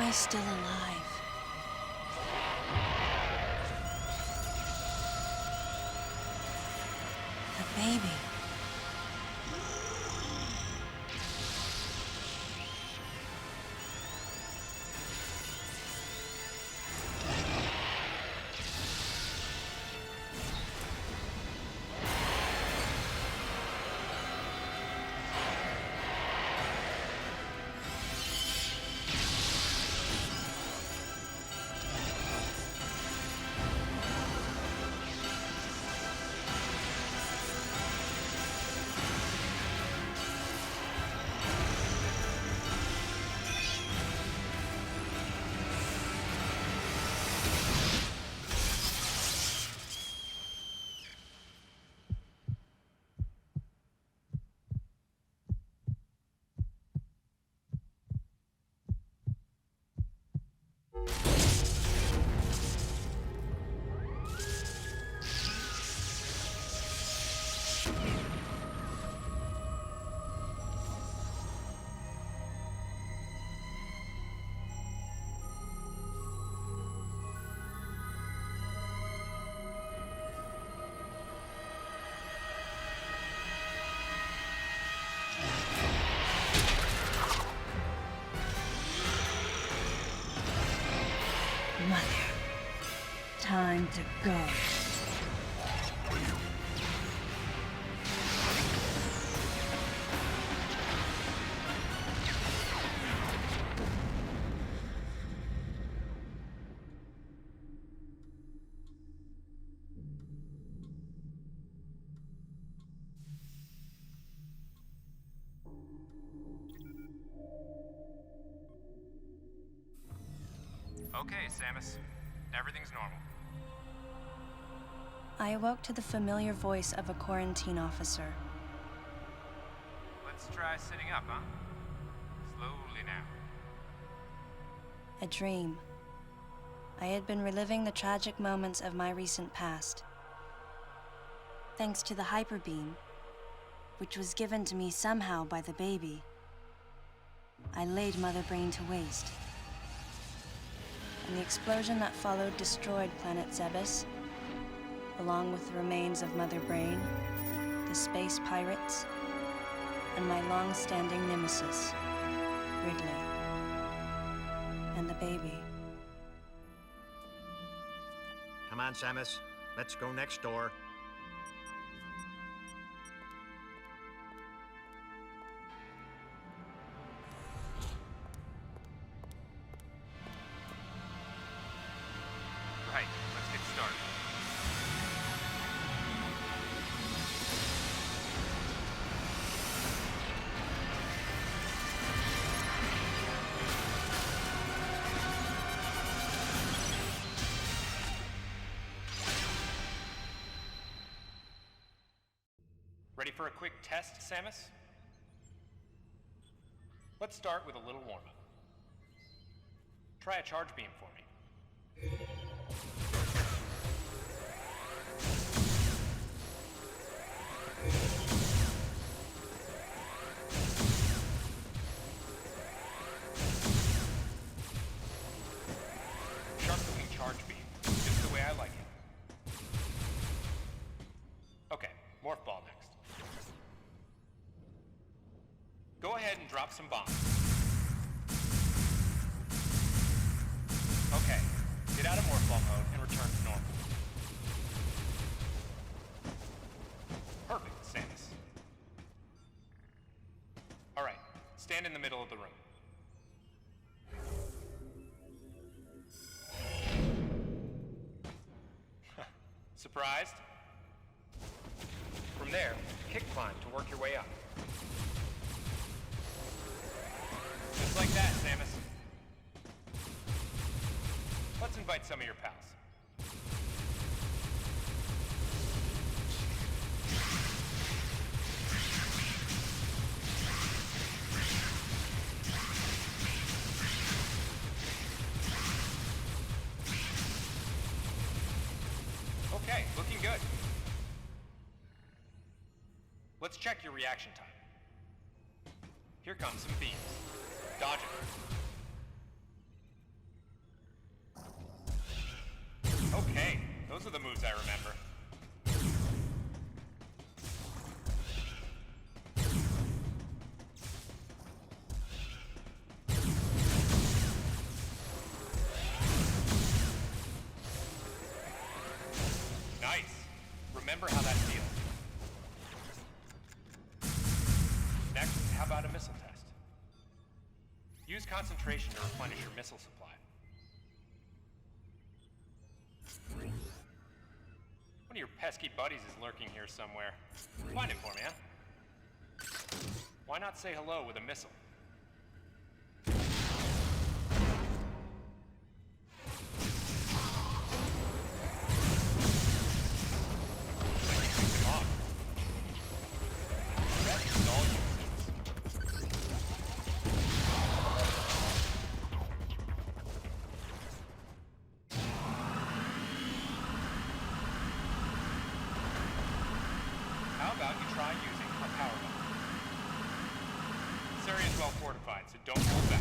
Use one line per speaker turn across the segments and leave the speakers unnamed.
I still alive? The baby. Mother, time to go.
Okay, Samus. Everything's normal.
I awoke to the familiar voice of a quarantine officer.
Let's try sitting up, huh? Slowly now.
A dream. I had been reliving the tragic moments of my recent past. Thanks to the hyper beam, which was given to me somehow by the baby, I laid Mother Brain to waste. And the explosion that followed destroyed planet Zebes, along with the remains of Mother Brain, the space pirates, and my long-standing nemesis, Ridley, and the baby.
Come on, Samus. Let's go next door.
Right, let's get started. Ready for a quick test, Samus? Let's start with a little warm-up. Try a charge beam for me. Sharp-looking charge beam, just the way I like it. Okay, morph ball next. Go ahead and drop some bombs. Okay, get out of morph ball mode and return to normal. Perfect, Samus. Alright, stand in the middle of the room. Surprised? From there, kick climb to work your way up. Just like that, Samus. Let's invite some of your pals. Okay, looking good. Let's check your reaction time. Here comes some beams. Dodge it. Use concentration to replenish your missile supply. One of your pesky buddies is lurking here somewhere. Find him for me, huh? Why not say hello with a missile? How about you try using a power bomb? This area is well fortified, so don't hold back.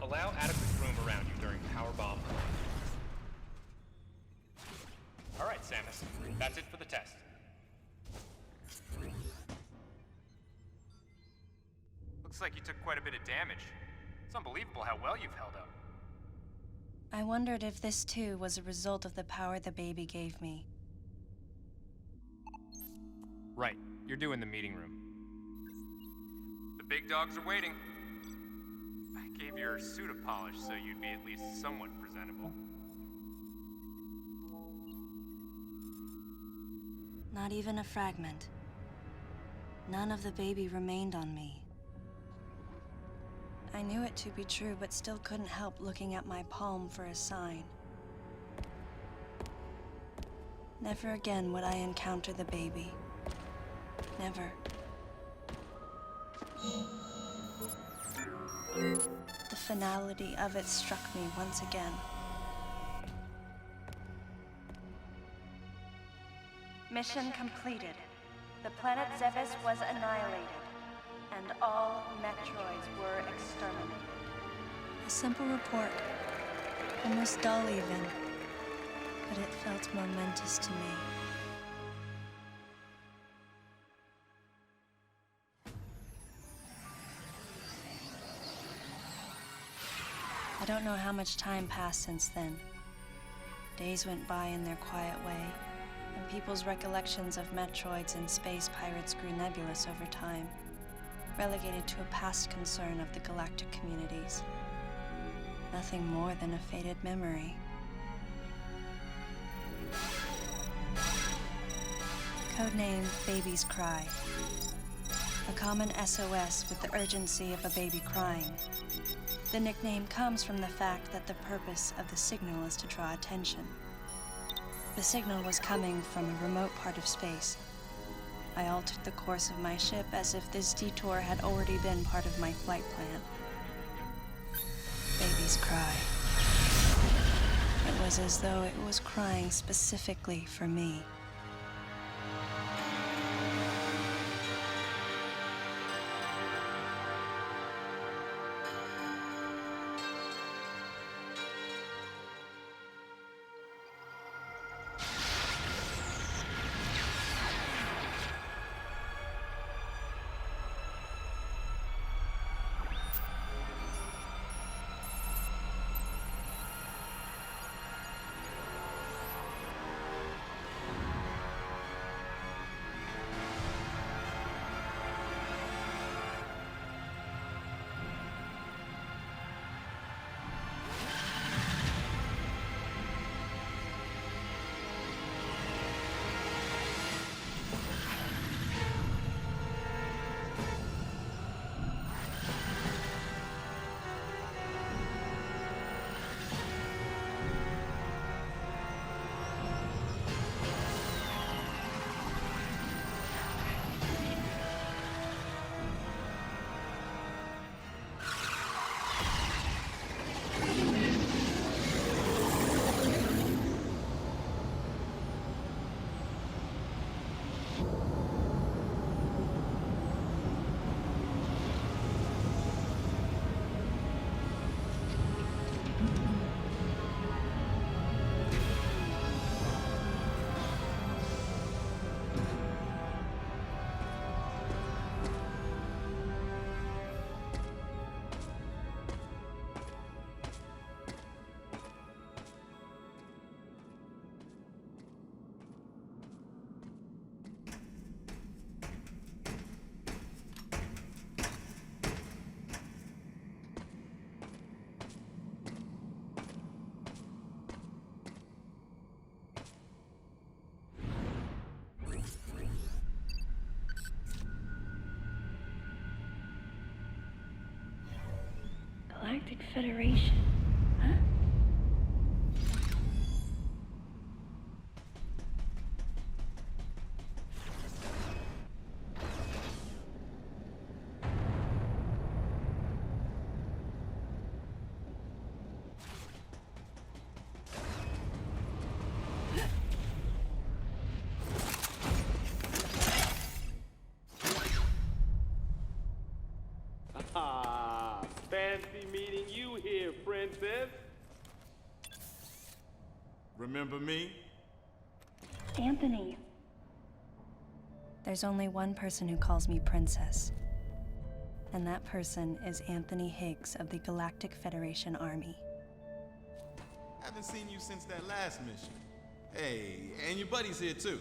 Allow adequate room around you during power bomb. All right, Samus. That's it for the test. Looks like you took quite a bit of damage. It's unbelievable how well you've held up.
I wondered if this too was a result of the power the baby gave me.
Right. You're due in the meeting room. The big dogs are waiting. I gave your suit a polish so you'd be at least somewhat presentable.
Not even a fragment. None of the baby remained on me. I knew it to be true, but still couldn't help looking at my palm for a sign. Never again would I encounter the baby. Never. The finality of it struck me once again. Mission completed. The planet Zebes was annihilated, and all Metroids were exterminated. A simple report, almost dull even, but it felt momentous to me. I don't know how much time passed since then. Days went by in their quiet way, and people's recollections of Metroids and space pirates grew nebulous over time, relegated to a past concern of the galactic communities. Nothing more than a faded memory. Codename Baby's Cry. A common SOS with the urgency of a baby crying. The nickname comes from the fact that the purpose of the signal is to draw attention. The signal was coming from a remote part of space. I altered the course of my ship as if this detour had already been part of my flight plan. Baby's Cry. It was as though it was crying specifically for me. Galactic Federation, huh?
Ah, fancy meeting you here, princess.
Remember me?
Anthony. There's only one person who calls me princess. And that person is Anthony Higgs of the Galactic Federation Army.
Haven't seen you since that last mission. Hey, and your buddy's here too.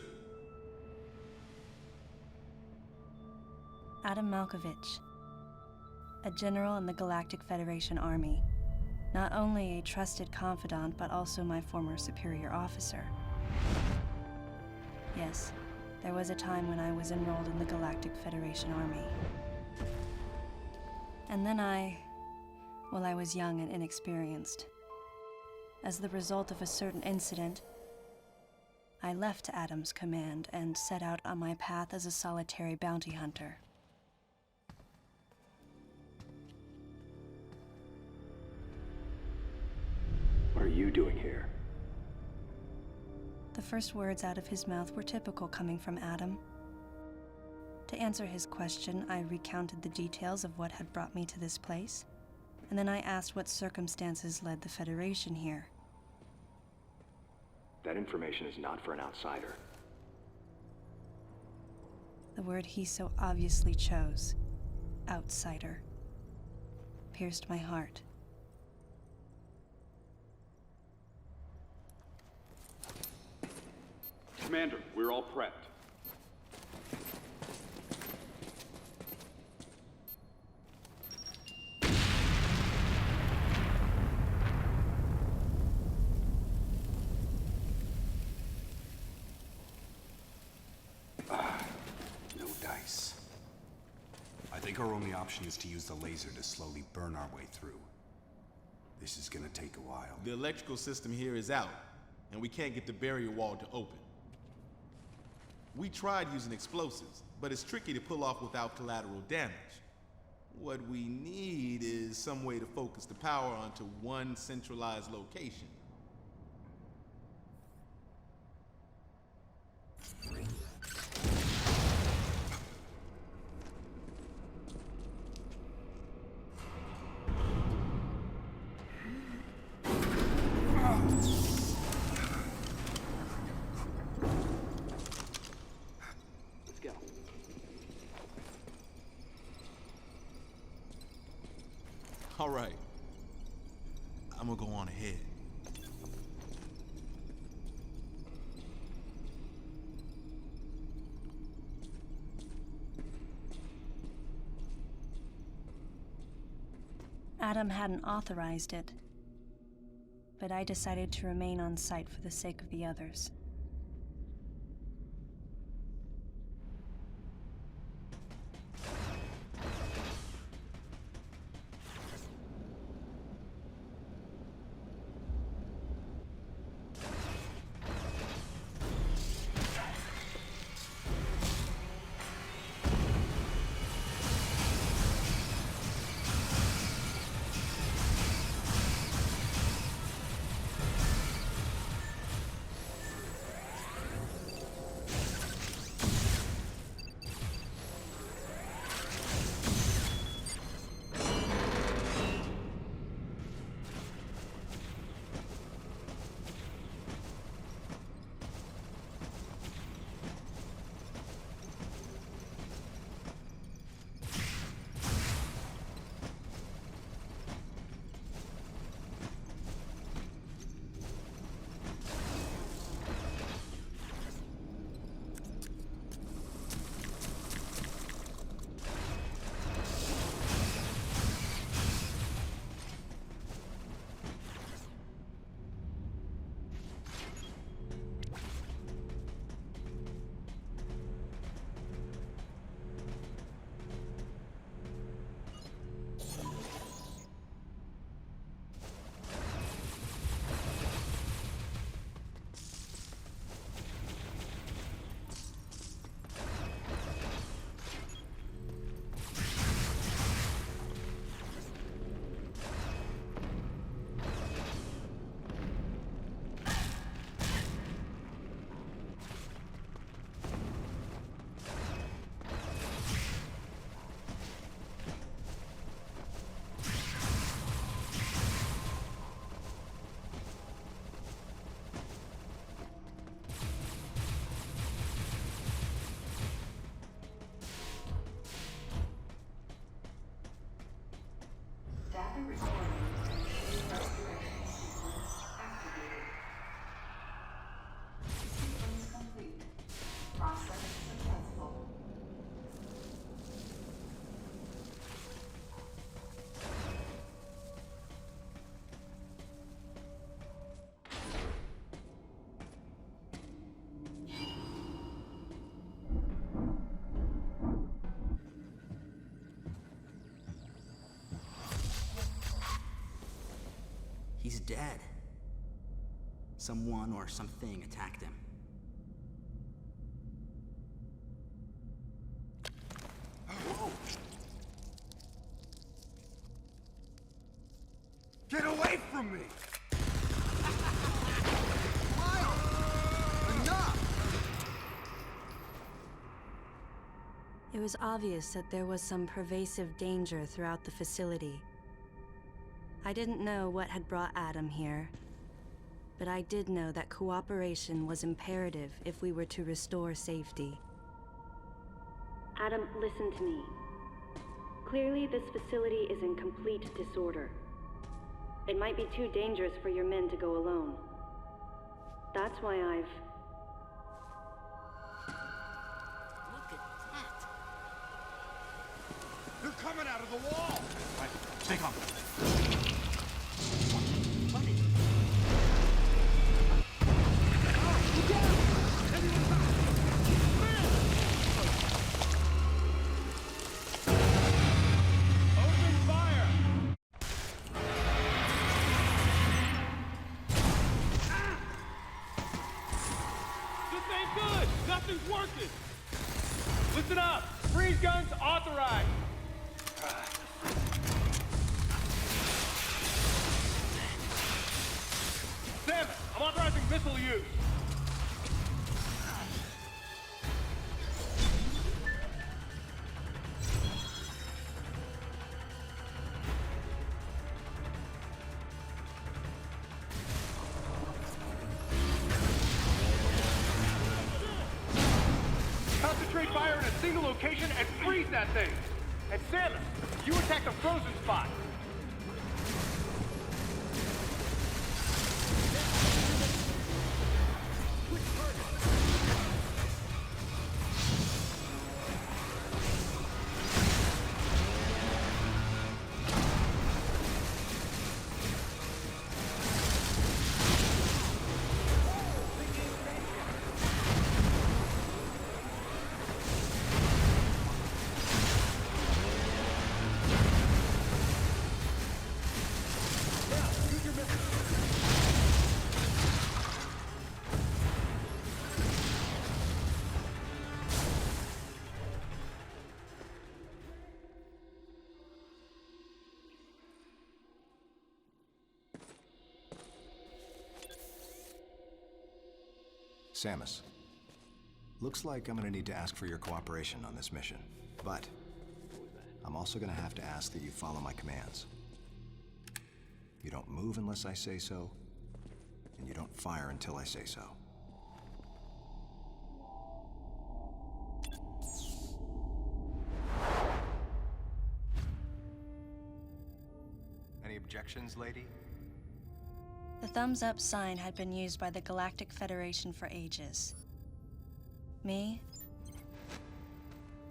Adam Malkovich, a general in the Galactic Federation Army. Not only a trusted confidant, but also my former superior officer. Yes, there was a time when I was enrolled in the Galactic Federation Army. And then I was young and inexperienced. As the result of a certain incident, I left Adam's command and set out on my path as a solitary bounty hunter.
What are you doing here?
The first words out of his mouth were typical coming from Adam. To answer his question, I recounted the details of what had brought me to this place, and then I asked what circumstances led the Federation here.
That information is not for an outsider.
The word he so obviously chose, outsider, pierced my heart.
Commander, we're all prepped.
No dice.
I think our only option is to use the laser to slowly burn our way through. This is gonna take a while.
The electrical system here is out, and we can't get the barrier wall to open. We tried using explosives, but it's tricky to pull off without collateral damage. What we need is some way to focus the power onto one centralized location.
Let's go.
All right. I'm gonna go on ahead.
Adam hadn't authorized it, but I decided to remain on site for the sake of the others.
He's dead. Someone or something attacked him.
Whoa! Get away from me!
It was obvious that there was some pervasive danger throughout the facility. I didn't know what had brought Adam here, but I did know that cooperation was imperative if we were to restore safety. Adam, listen to me. Clearly, this facility is in complete disorder. It might be too dangerous for your men to go alone. That's why I've...
Look at that!
They're coming out of the wall!
Right, stay calm.
What is...
Open fire! This ain't good! Nothing's working! Listen up! Freeze guns authorized! Sam, I'm authorizing missile use! Concentrate fire in a single location and freeze that thing! And Samus, you attack the frozen spot!
Samus, looks like I'm gonna need to ask for your cooperation on this mission, but I'm also gonna have to ask that you follow my commands. You don't move unless I say so, and you don't fire until I say so. Any objections, lady?
The thumbs up sign had been used by the Galactic Federation for ages. Me?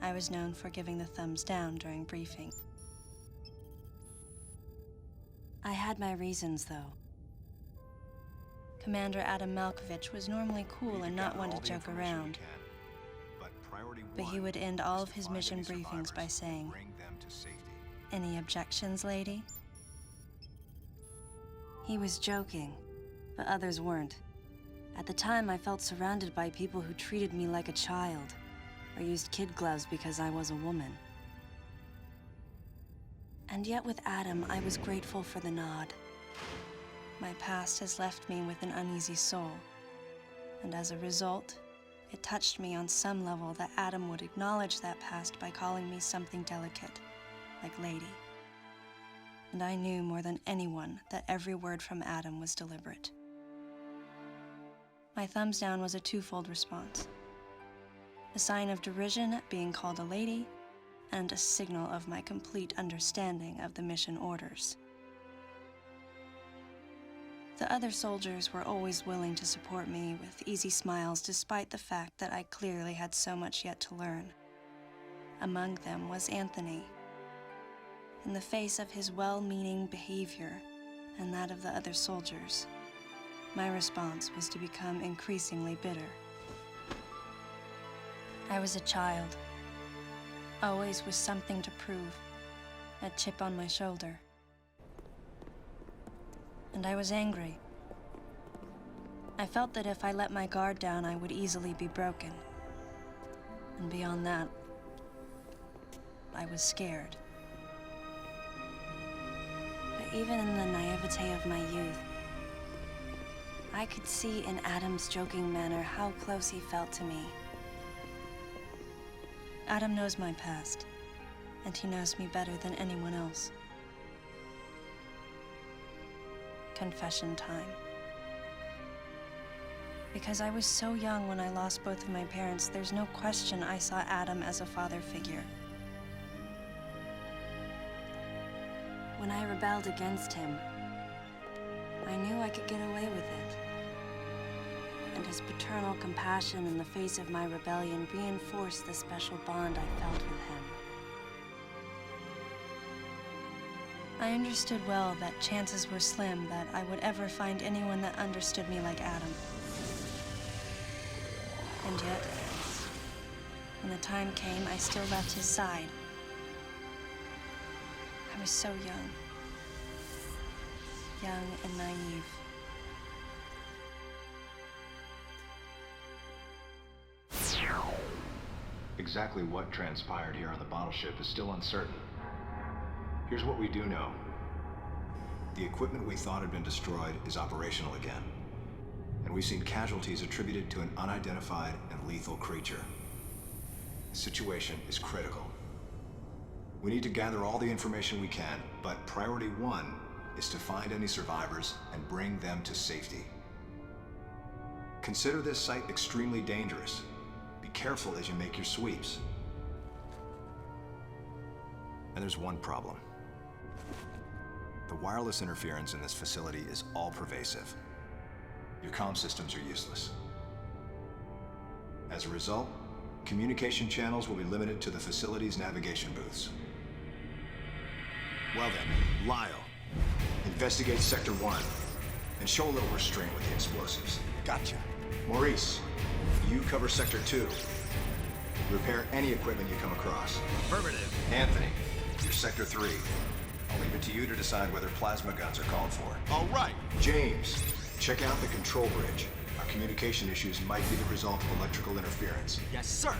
I was known for giving the thumbs down during briefing. I had my reasons, though. Commander Adam Malkovich was normally cool and not one to joke around. But he would end all of his mission briefings by saying, "Any objections, lady?" He was joking, but others weren't. At the time, I felt surrounded by people who treated me like a child, or used kid gloves because I was a woman. And yet with Adam, I was grateful for the nod. My past has left me with an uneasy soul, and as a result, it touched me on some level that Adam would acknowledge that past by calling me something delicate, like lady. And I knew more than anyone that every word from Adam was deliberate. My thumbs down was a twofold response. A sign of derision at being called a lady, and a signal of my complete understanding of the mission orders. The other soldiers were always willing to support me with easy smiles despite the fact that I clearly had so much yet to learn. Among them was Anthony. In the face of his well-meaning behavior and that of the other soldiers, my response was to become increasingly bitter. I was a child, always with something to prove, a chip on my shoulder. and I was angry. I felt that if I let my guard down, I would easily be broken. And beyond that, I was scared. But even in the naivete of my youth, I could see in Adam's joking manner how close he felt to me. Adam knows my past, and he knows me better than anyone else. Confession time. Because I was so young when I lost both of my parents, there's no question I saw Adam as a father figure. When I rebelled against him, I knew I could get away with it. And his paternal compassion in the face of my rebellion reinforced the special bond I felt with him. I understood well that chances were slim that I would ever find anyone that understood me like Adam. And yet, when the time came, I still left his side. I was so young. Young and naive.
Exactly what transpired here on the bottle ship is still uncertain. Here's what we do know. The equipment we thought had been destroyed is operational again. And we've seen casualties attributed to an unidentified and lethal creature. The situation is critical. We need to gather all the information we can, but priority one is to find any survivors and bring them to safety. Consider this site extremely dangerous. Be careful as you make your sweeps. And there's one problem. The wireless interference in this facility is all-pervasive. Your comm systems are useless. As a result, communication channels will be limited to the facility's navigation booths. Well then, Lyle, investigate Sector 1 and show a little restraint with the explosives.
Gotcha.
Maurice, you cover Sector 2. Repair any equipment you come across.
Affirmative.
Anthony, you're Sector 3. I'll leave it to you to decide whether plasma guns are called for.
All right.
James, check out the control bridge. Our communication issues might be the result of electrical interference.
Yes, sir.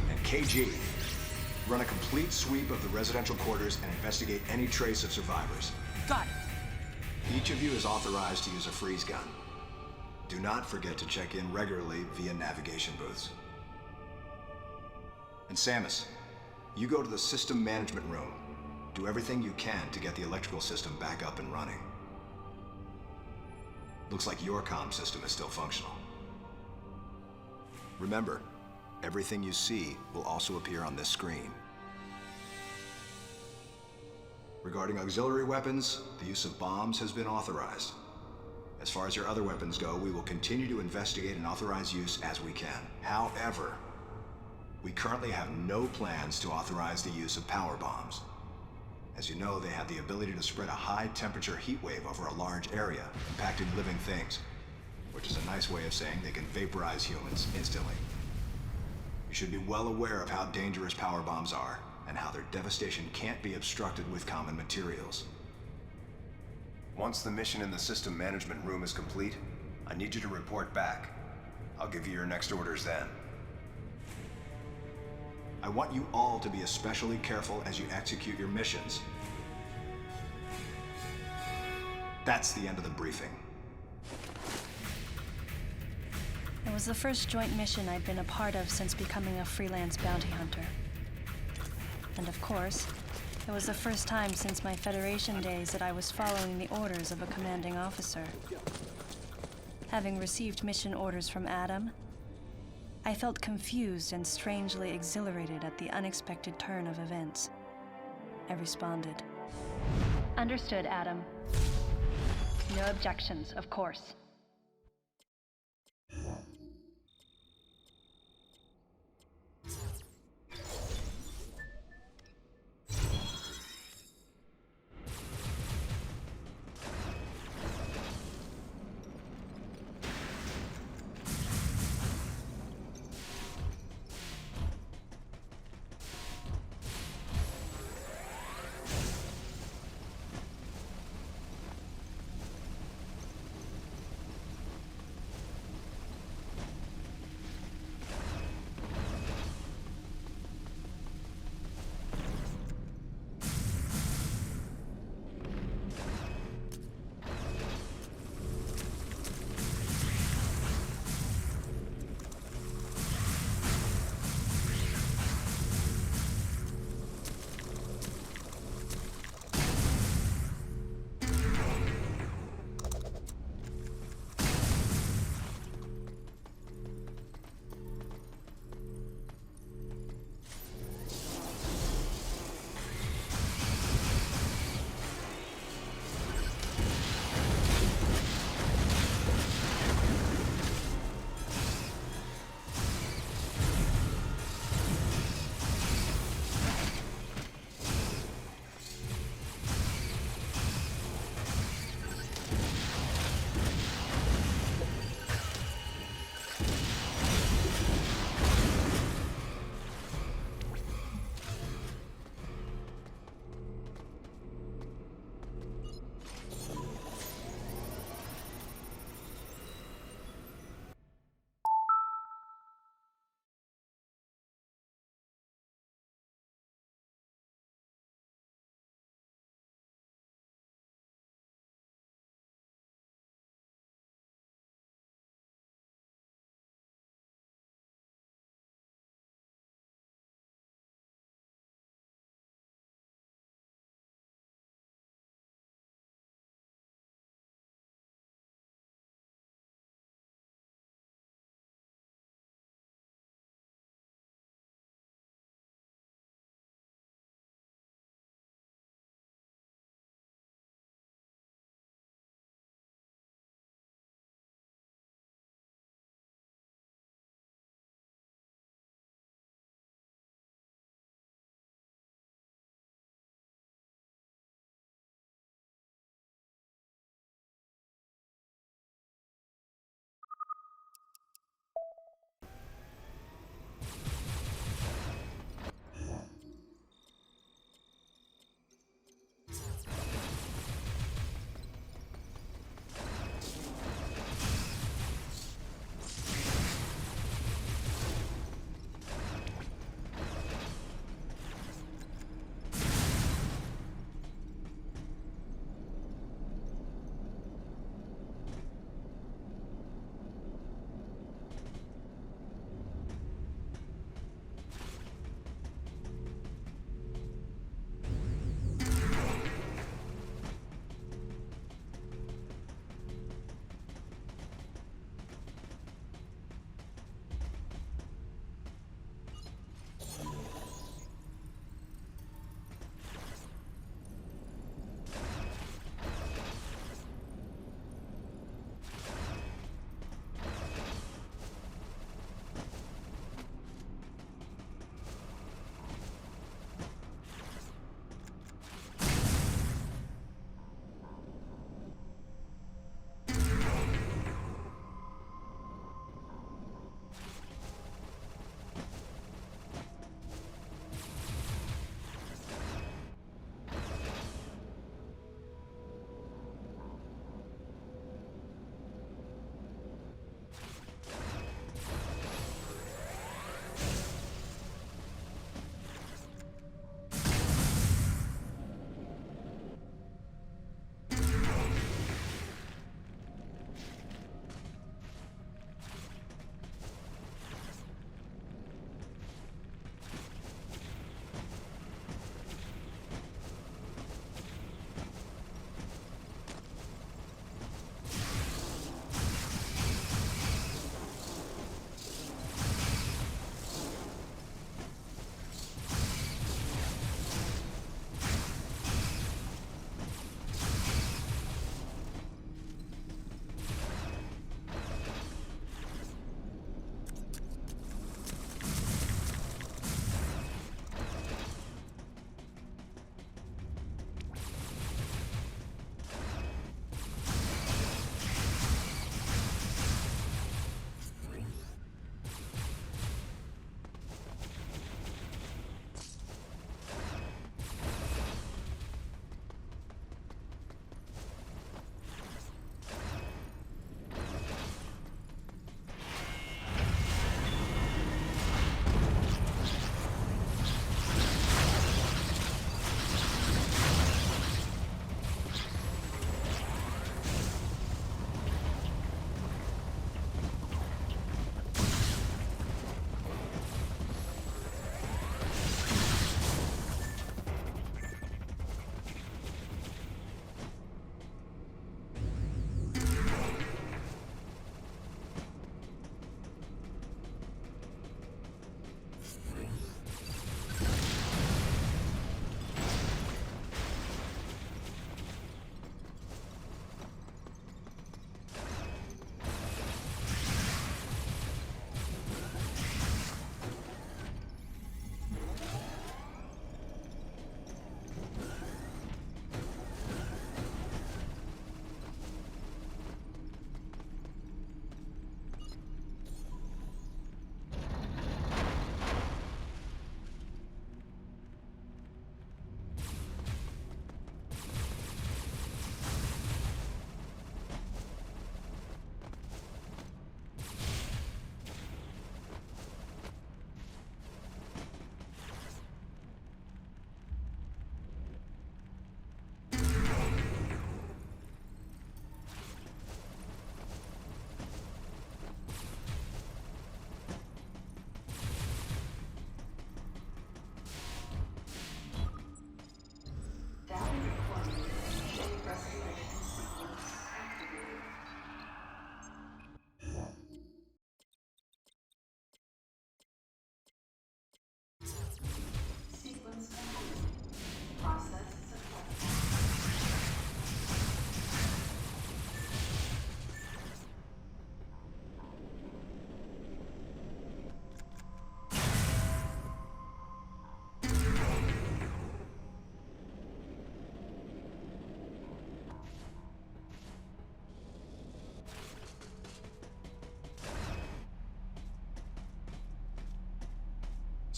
And KG, run a complete sweep of the residential quarters and investigate any trace of survivors.
Got it.
Each of you is authorized to use a freeze gun. Do not forget to check in regularly via navigation booths. And Samus, you go to the system management room. Do everything you can to get the electrical system back up and running. Looks like your comm system is still functional. Remember, everything you see will also appear on this screen. Regarding auxiliary weapons, the use of bombs has been authorized. As far as your other weapons go, we will continue to investigate and authorize use as we can. However, we currently have no plans to authorize the use of power bombs. As you know, they have the ability to spread a high-temperature heat wave over a large area, impacting living things, which is a nice way of saying they can vaporize humans instantly. You should be well aware of how dangerous power bombs are, and how their devastation can't be obstructed with common materials. Once the mission in the system management room is complete, I need you to report back. I'll give you your next orders then. I want you all to be especially careful as you execute your missions. That's the end of the briefing.
It was the first joint mission I'd been a part of since becoming a freelance bounty hunter. And of course, it was the first time since my Federation days that I was following the orders of a commanding officer. Having received mission orders from Adam, I felt confused and strangely exhilarated at the unexpected turn of events. I responded. Understood, Adam. No objections, of course.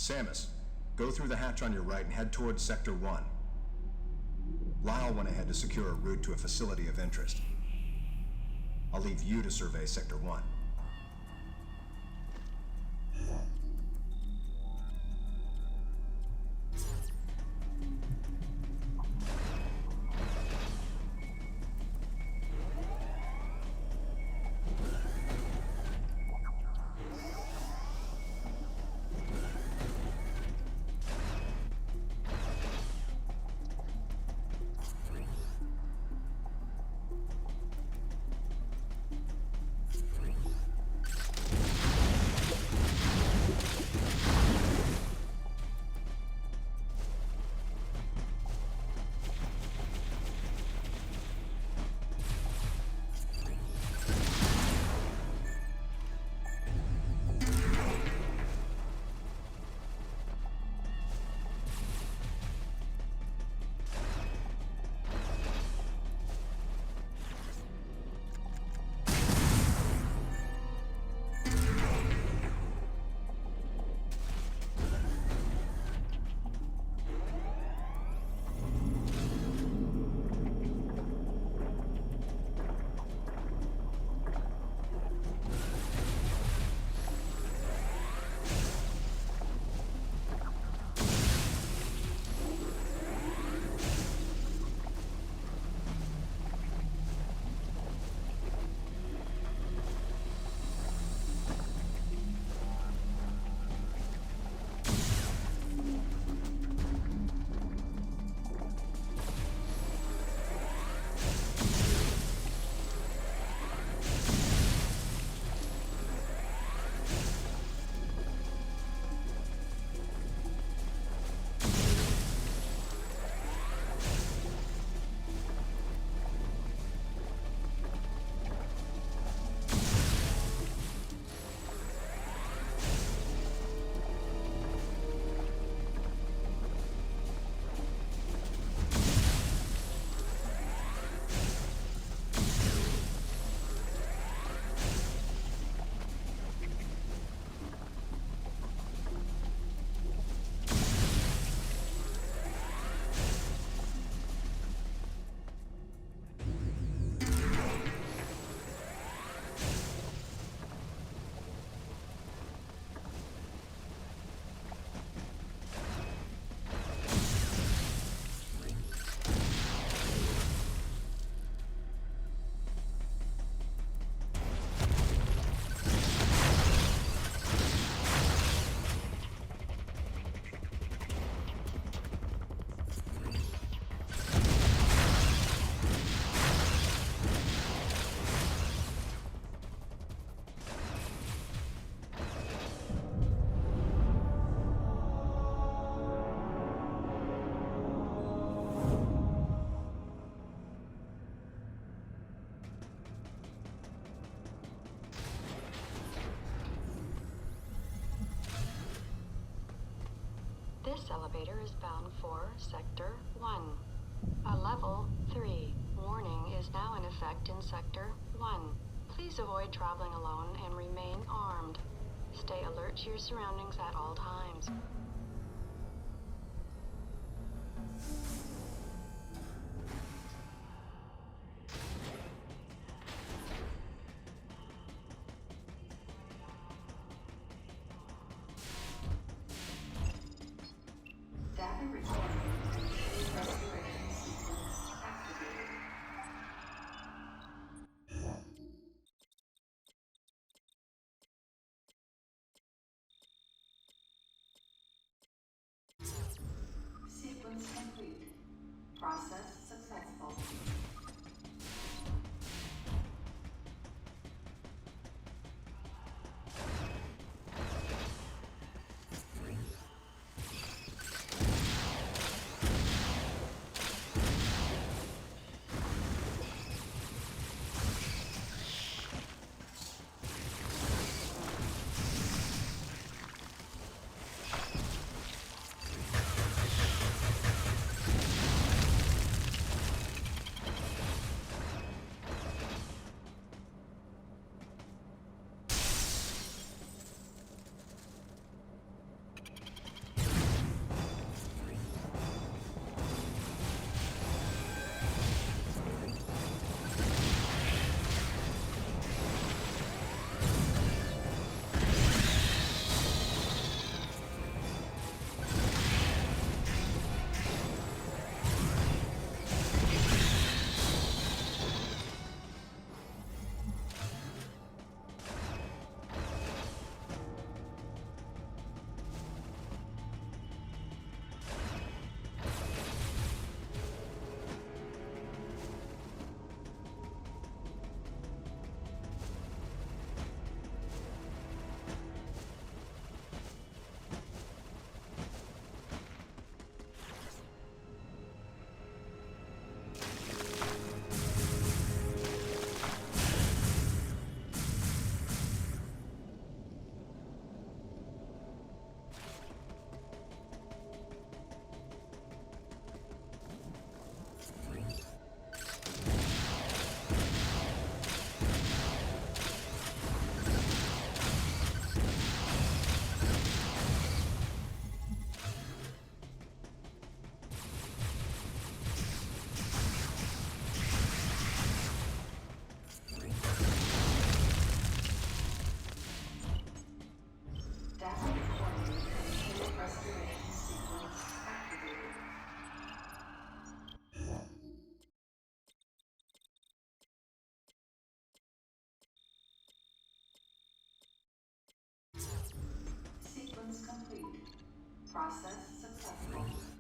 Samus, go through the hatch on your right and head towards Sector 1. Lyle went ahead to secure a route to a facility of interest. I'll leave you to survey Sector 1.
This elevator is bound for Sector 1. A Level 3 warning is now in effect in Sector 1. Please avoid traveling alone and remain armed. Stay alert to your surroundings at all times.
Sequence complete. Process successful. Process successful.